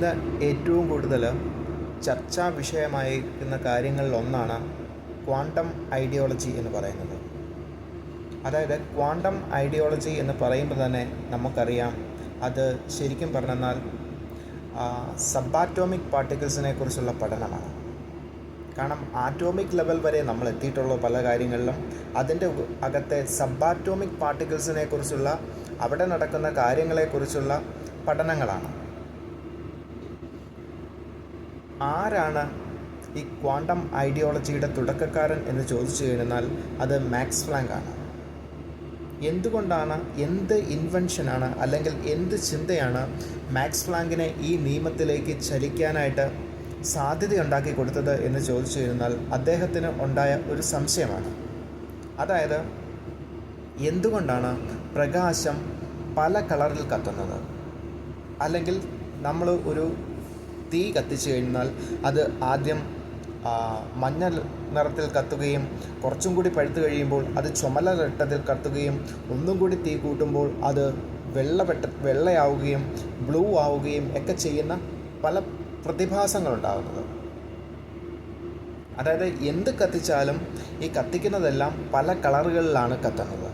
ഇന്ന് ഏറ്റവും കൂടുതൽ ചർച്ചാ വിഷയമായിരിക്കുന്ന കാര്യങ്ങളിലൊന്നാണ് ക്വാണ്ടം ഐഡിയോളജി എന്ന് പറയുന്നത്. അതായത് ക്വാണ്ടം ഐഡിയോളജി എന്ന് പറയുമ്പോൾ തന്നെ നമുക്കറിയാം, അത് ശരിക്കും പറഞ്ഞാൽ സബാറ്റോമിക് പാർട്ടിക്കിൾസിനെ കുറിച്ചുള്ള പഠനമാണ്. കാരണം ആറ്റോമിക് ലെവൽ വരെ നമ്മൾ എത്തിയിട്ടുള്ള പല കാര്യങ്ങളിലും അതിൻ്റെ അകത്തെ സബാറ്റോമിക് പാർട്ടിക്കിൾസിനെ കുറിച്ചുള്ള അവിടെ നടക്കുന്ന കാര്യങ്ങളെക്കുറിച്ചുള്ള പഠനങ്ങളാണ്. ആരാണ് ഈ ക്വാണ്ടം ഐഡിയോളജിയുടെ തുടക്കക്കാരൻ എന്ന് ചോദിച്ചു കഴിഞ്ഞാൽ അത് മാക്സ് പ്ലാങ്ക് ആണ്. എന്തുകൊണ്ടാണ്, എന്ത് ഇൻവെൻഷനാണ് അല്ലെങ്കിൽ എന്ത് ചിന്തയാണ് മാക്സ് പ്ലാങ്കിനെ ഈ നിയമത്തിലേക്ക് ചലിക്കാനായിട്ട് സാധ്യതയുണ്ടാക്കി കൊടുത്തത് എന്ന് ചോദിച്ചു കഴിഞ്ഞാൽ അദ്ദേഹത്തിന് ഉണ്ടായ ഒരു സംശയമാണ്. അതായത് എന്തുകൊണ്ടാണ് പ്രകാശം പല കളറിൽ കത്തുന്നത്? അല്ലെങ്കിൽ നമ്മൾ ഒരു തീ കത്തിച്ചു കഴിഞ്ഞാൽ അത് ആദ്യം മഞ്ഞ നിറത്തിൽ കത്തുകയും കുറച്ചും കൂടി പഴുത്ത് കഴിയുമ്പോൾ അത് ചുമല രട്ടത്തിൽ കത്തുകയും ഒന്നും കൂടി തീ കൂട്ടുമ്പോൾ അത് വെള്ളയാവുകയും ബ്ലൂ ആവുകയും ഒക്കെ ചെയ്യുന്ന പല പ്രതിഭാസങ്ങളുണ്ടാകുന്നത്. അതായത് എന്ത് കത്തിച്ചാലും ഈ കത്തിക്കുന്നതെല്ലാം പല കളറുകളിലാണ് കത്തുന്നത്.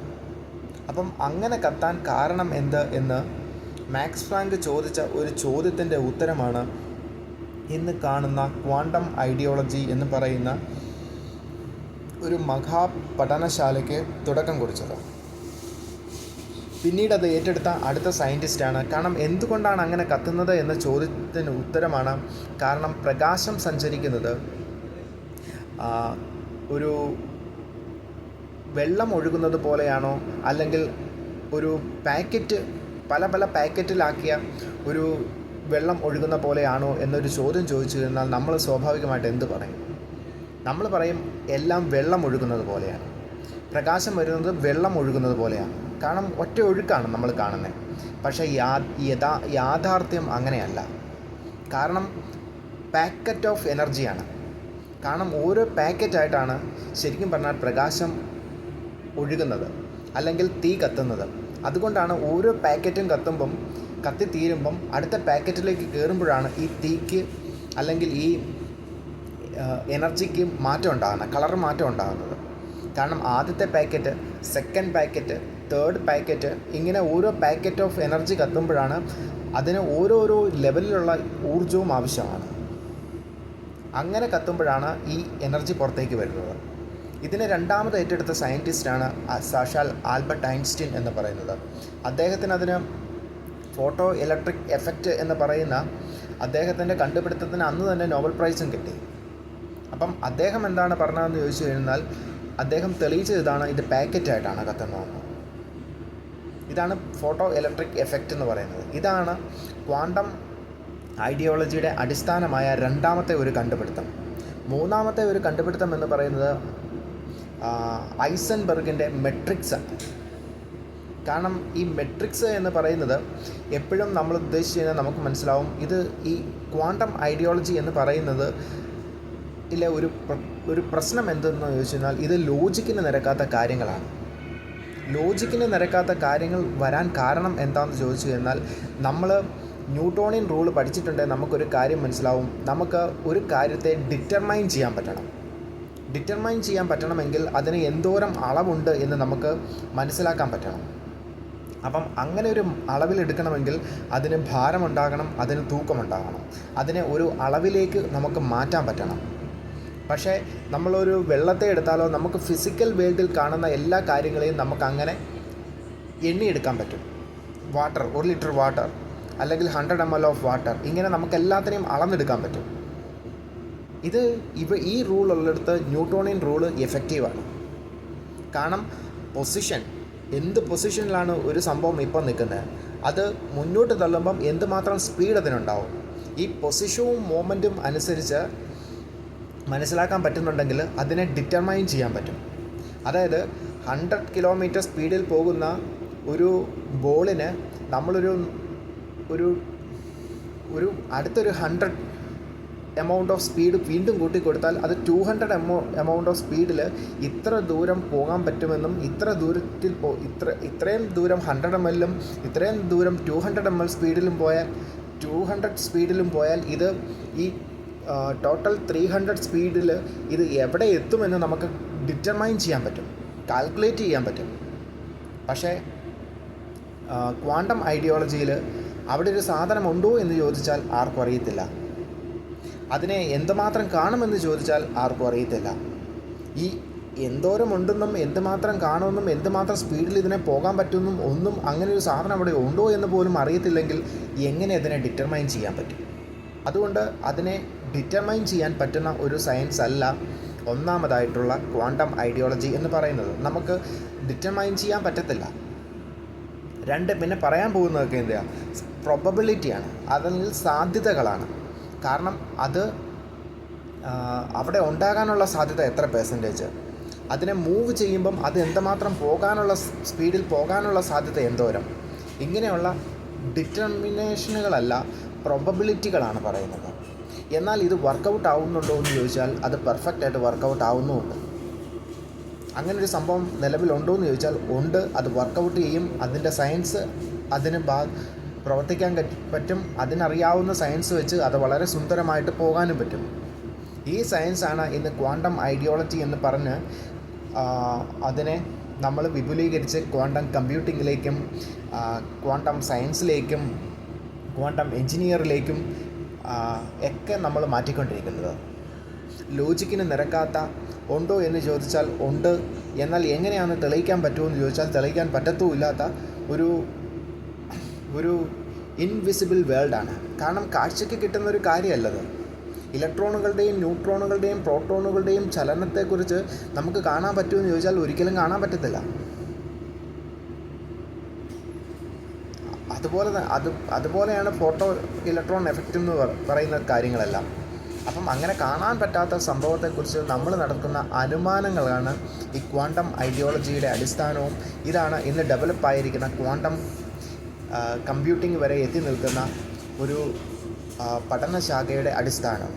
അപ്പം അങ്ങനെ കത്താൻ കാരണം എന്ത് എന്ന് മാക്സ് പ്ലാങ്ക് ചോദിച്ച ഒരു ചോദ്യത്തിൻ്റെ ഉത്തരമാണ് ഇന്ന് കാണുന്ന ക്വാണ്ടം ഐഡിയോളജി എന്ന് പറയുന്ന ഒരു മഹാപഠനശാലയ്ക്ക് തുടക്കം കുറിച്ചത്. പിന്നീട് അത് ഏറ്റെടുത്ത അടുത്ത സയൻറ്റിസ്റ്റാണ്. കാരണം എന്തുകൊണ്ടാണ് അങ്ങനെ കത്തുന്നത് എന്ന ചോദ്യത്തിന് ഉത്തരമാണ് കാരണം പ്രകാശം സഞ്ചരിക്കുന്നത് ഒരു വെള്ളം ഒഴുകുന്നത് പോലെയാണോ, അല്ലെങ്കിൽ ഒരു പാക്കറ്റ് പല പാക്കറ്റിലാക്കിയ ഒരു വെള്ളം ഒഴുകുന്ന പോലെയാണോ എന്നൊരു ചോദ്യം ചോദിച്ചു കഴിഞ്ഞാൽ നമ്മൾ സ്വാഭാവികമായിട്ട് എന്ത് പറയും? നമ്മൾ പറയും എല്ലാം വെള്ളം ഒഴുകുന്നത് പോലെയാണ്, പ്രകാശം വരുന്നത് വെള്ളം ഒഴുകുന്നത് പോലെയാണ്. കാരണം ഒറ്റ ഒഴുക്കാണ് നമ്മൾ കാണുന്നത്. പക്ഷേ യാഥാർത്ഥ്യം അങ്ങനെയല്ല. കാരണം പാക്കറ്റ് ഓഫ് എനർജിയാണ്. കാരണം ഓരോ പാക്കറ്റായിട്ടാണ് ശരിക്കും പറഞ്ഞാൽ പ്രകാശം ഒഴുകുന്നത് അല്ലെങ്കിൽ തീ കത്തുന്നത്. അതുകൊണ്ടാണ് ഓരോ പാക്കറ്റും കത്തിത്തീരുമ്പം അടുത്ത പാക്കറ്റിലേക്ക് കയറുമ്പോഴാണ് ഈ തീക്ക് അല്ലെങ്കിൽ ഈ എനർജിക്ക് മാറ്റം ഉണ്ടാകുന്നത്, കളർ മാറ്റം ഉണ്ടാകുന്നത്. കാരണം ആദ്യത്തെ packet, second packet, third packet, ഇങ്ങനെ ഓരോ പാക്കറ്റ് ഓഫ് എനർജി കത്തുമ്പോഴാണ് അതിന് ഓരോരോ ലെവലിലുള്ള ഊർജവും ആവശ്യമാണ്. അങ്ങനെ കത്തുമ്പോഴാണ് ഈ എനർജി പുറത്തേക്ക് വരുന്നത്. ഇതിനെ രണ്ടാമത് ഏറ്റെടുത്ത സയൻറ്റിസ്റ്റാണ് സാക്ഷാൽ ആൽബർട്ട് ഐൻസ്റ്റീൻ എന്ന് പറയുന്നത്. അതിന് ഫോട്ടോ ഇലക്ട്രിക് എഫക്റ്റ് എന്ന് പറയുന്ന അദ്ദേഹത്തിൻ്റെ കണ്ടുപിടുത്തത്തിന് അന്ന് തന്നെ നോബൽ പ്രൈസും കിട്ടി. അപ്പം അദ്ദേഹം എന്താണ് പറഞ്ഞതെന്ന് ചോദിച്ചു കഴിഞ്ഞാൽ അദ്ദേഹം തെളിയിച്ചതാണ് ഇത് പാക്കറ്റായിട്ടാണ് കത്തുന്നതെന്ന്. ഇതാണ് ഫോട്ടോ ഇലക്ട്രിക് എഫക്റ്റ് എന്ന് പറയുന്നത്. ഇതാണ് ക്വാണ്ടം ഐഡിയോളജിയുടെ അടിസ്ഥാനമായ രണ്ടാമത്തെ ഒരു കണ്ടുപിടുത്തം. മൂന്നാമത്തെ ഒരു കണ്ടുപിടുത്തം എന്ന് പറയുന്നത് ഐസൻബർഗിൻ്റെ മെട്രിക്സ്. കാരണം ഈ മെട്രിക്സ് എന്ന് പറയുന്നത് എപ്പോഴും നമ്മൾ ഉദ്ദേശിച്ച് കഴിഞ്ഞാൽ നമുക്ക് മനസ്സിലാവും, ഇത് ഈ ക്വാണ്ടം ഐഡിയോളജി എന്ന് പറയുന്നത് ഇല്ല ഒരു പ്രശ്നം എന്തെന്ന് ചോദിച്ചു കഴിഞ്ഞാൽ ഇത് ലോജിക്കിന് നിരക്കാത്ത കാര്യങ്ങളാണ്. ലോജിക്കിന് നിരക്കാത്ത കാര്യങ്ങൾ വരാൻ കാരണം എന്താണെന്ന് ചോദിച്ചു കഴിഞ്ഞാൽ നമ്മൾ ന്യൂട്ടോണിയൻ റൂൾ പഠിച്ചിട്ടുണ്ടെങ്കിൽ നമുക്കൊരു കാര്യം മനസ്സിലാവും, നമുക്ക് ഒരു കാര്യത്തെ ഡിറ്റർമൈൻ ചെയ്യാൻ പറ്റണം. ഡിറ്റർമൈൻ ചെയ്യാൻ പറ്റണമെങ്കിൽ അതിന് എന്തോരം അളവുണ്ട് എന്ന് നമുക്ക് മനസ്സിലാക്കാൻ പറ്റണം. അപ്പം അങ്ങനെ ഒരു അളവിലെടുക്കണമെങ്കിൽ അതിന് ഭാരമുണ്ടാകണം, അതിന് തൂക്കമുണ്ടാകണം, അതിനെ ഒരു അളവിലേക്ക് നമുക്ക് മാറ്റാൻ പറ്റണം. പക്ഷേ നമ്മളൊരു വെള്ളത്തെ എടുത്താലോ നമുക്ക് ഫിസിക്കൽ വേൾഡിൽ കാണുന്ന എല്ലാ കാര്യങ്ങളെയും നമുക്കങ്ങനെ എണ്ണിയെടുക്കാൻ പറ്റും. വാട്ടർ, 1 ലിറ്റർ വാട്ടർ അല്ലെങ്കിൽ 100 ml ഓഫ് വാട്ടർ, ഇങ്ങനെ നമുക്ക് എല്ലാത്തിനെയും അളന്നെടുക്കാൻ പറ്റും. ഈ റൂൾ ഉള്ളിടത്ത് ന്യൂട്ടോണിയൻ റൂള് എഫക്റ്റീവാണ്. കാരണം എന്ത് പൊസിഷനിലാണ് ഒരു സംഭവം ഇപ്പം നിൽക്കുന്നത്, അത് മുന്നോട്ട് തള്ളുമ്പം എന്തുമാത്രം സ്പീഡ് അതിനുണ്ടാവും, ഈ പൊസിഷനും മൊമെൻറ്റും അനുസരിച്ച് മനസ്സിലാക്കാൻ പറ്റുന്നുണ്ടെങ്കിൽ അതിനെ ഡിറ്റർമൈൻ ചെയ്യാൻ പറ്റും. അതായത് 100 കിലോമീറ്റർ സ്പീഡിൽ പോകുന്ന ഒരു ബോളിന് നമ്മളൊരു അടുത്തൊരു 100 എമൗണ്ട് ഓഫ് സ്പീഡ് വീണ്ടും കൂട്ടിക്കൊടുത്താൽ അത് 200 എമൗണ്ട് ഓഫ് സ്പീഡിൽ ഇത്ര ദൂരം പോകാൻ പറ്റുമെന്നും ഇത്രയും ദൂരം 100 ml ഇത്രയും ദൂരം 200 ml സ്പീഡിലും പോയാൽ 200 സ്പീഡിലും പോയാൽ ഇത് ഈ ടോട്ടൽ 300 സ്പീഡിൽ ഇത് എവിടെ എത്തുമെന്ന് നമുക്ക് ഡിറ്റർമൈൻ ചെയ്യാൻ പറ്റും, കാൽക്കുലേറ്റ് ചെയ്യാൻ പറ്റും. പക്ഷേ ക്വാണ്ടം ഐഡിയോളജിയിൽ അവിടെ ഒരു സാധനമുണ്ടോ എന്ന് ചോദിച്ചാൽ ആർക്കും അറിയത്തില്ല. അതിനെ എന്തുമാത്രം കാണുമെന്ന് ചോദിച്ചാൽ ആർക്കും അറിയത്തില്ല. ഈ എന്തോരം ഉണ്ടെന്നും എന്തുമാത്രം കാണുമെന്നും എന്തുമാത്രം സ്പീഡിൽ ഇതിനെ പോകാൻ പറ്റുമെന്നും ഒന്നും അങ്ങനെ ഒരു സാധനം അവിടെ ഉണ്ടോ എന്ന് പോലും അറിയത്തില്ലെങ്കിൽ എങ്ങനെ അതിനെ ഡിറ്റർമൈൻ ചെയ്യാൻ പറ്റും? അതുകൊണ്ട് അതിനെ ഡിറ്റർമൈൻ ചെയ്യാൻ പറ്റുന്ന ഒരു സയൻസ് അല്ല ഒന്നാമതായിട്ടുള്ള ക്വാണ്ടം ഐഡിയോളജി എന്ന് പറയുന്നത്. നമുക്ക് ഡിറ്റർമൈൻ ചെയ്യാൻ പറ്റത്തില്ല. പിന്നെ പറയാൻ പോകുന്നതൊക്കെ എന്താ? പ്രോബബിലിറ്റിയാണ്, അല്ലെങ്കിൽ സാധ്യതകളാണ്. കാരണം അത് അവിടെ ഉണ്ടാകാനുള്ള സാധ്യത എത്ര പെർസെൻറ്റേജ്, അതിനെ മൂവ് ചെയ്യുമ്പം അത് എന്തുമാത്രം പോകാനുള്ള സ്പീഡിൽ പോകാനുള്ള സാധ്യത എന്തോരം, ഇങ്ങനെയുള്ള ഡിറ്റർമിനേഷനുകളല്ല, പ്രോബബിലിറ്റികളാണ് പറയുന്നത്. എന്നാൽ ഇത് വർക്കൗട്ട് ആവുന്നുണ്ടോ എന്ന് ചോദിച്ചാൽ അത് പെർഫെക്റ്റായിട്ട് വർക്കൗട്ട് ആവുന്നുമുണ്ട്. അങ്ങനൊരു സംഭവം നിലവിലുണ്ടോ എന്ന് ചോദിച്ചാൽ ഉണ്ട്. അത് വർക്കൗട്ട് ചെയ്യും. അതിൻ്റെ സയൻസ് അതിന് പ്രവർത്തിക്കാൻ പറ്റും. അതിനറിയാവുന്ന സയൻസ് വെച്ച് അത് വളരെ സുന്ദരമായിട്ട് പോകാനും പറ്റും. ഈ സയൻസാണ് ഇന്ന് ക്വാണ്ടം ഐഡിയോളജി എന്ന് പറഞ്ഞ് അതിനെ നമ്മൾ വിപുലീകരിച്ച് ക്വാണ്ടം കമ്പ്യൂട്ടിങ്ങിലേക്കും ക്വാണ്ടം സയൻസിലേക്കും ക്വാണ്ടം എൻജിനീയറിലേക്കും ഒക്കെ നമ്മൾ മാറ്റിക്കൊണ്ടിരിക്കുന്നത്. ലോജിക്കിന് നിരക്കാത്ത ഉണ്ടോ എന്ന് ഉണ്ട്. എന്നാൽ എങ്ങനെയാണ് തെളിയിക്കാൻ പറ്റുമെന്ന് ചോദിച്ചാൽ തെളിയിക്കാൻ പറ്റത്തുമില്ലാത്ത ഒരു ഇൻവിസിബിൾ വേൾഡാണ്. കാരണം കാഴ്ചയ്ക്ക് കിട്ടുന്നൊരു കാര്യമല്ലത്. ഇലക്ട്രോണുകളുടെയും ന്യൂട്രോണുകളുടെയും പ്രോട്ടോണുകളുടെയും ചലനത്തെക്കുറിച്ച് നമുക്ക് കാണാൻ പറ്റുമെന്ന് ചോദിച്ചാൽ ഒരിക്കലും കാണാൻ പറ്റത്തില്ല. അതുപോലെയാണ് ഫോട്ടോ ഇലക്ട്രോൺ എഫക്റ്റ് എന്ന് പറയുന്ന കാര്യങ്ങളെല്ലാം. അപ്പം അങ്ങനെ കാണാൻ പറ്റാത്ത സംഭവത്തെക്കുറിച്ച് നമ്മൾ നടത്തുന്ന അനുമാനങ്ങളാണ് ഈ ക്വാണ്ടം ഐഡിയോളജിയുടെ അടിസ്ഥാനവും. ഇതാണ് ഇന്ന് ഡെവലപ്പായിരിക്കുന്ന ക്വാണ്ടം കമ്പ്യൂട്ടിംഗ് വരെ എത്തി നിൽക്കുന്ന ഒരു പഠനശാഖയുടെ അടിസ്ഥാനം.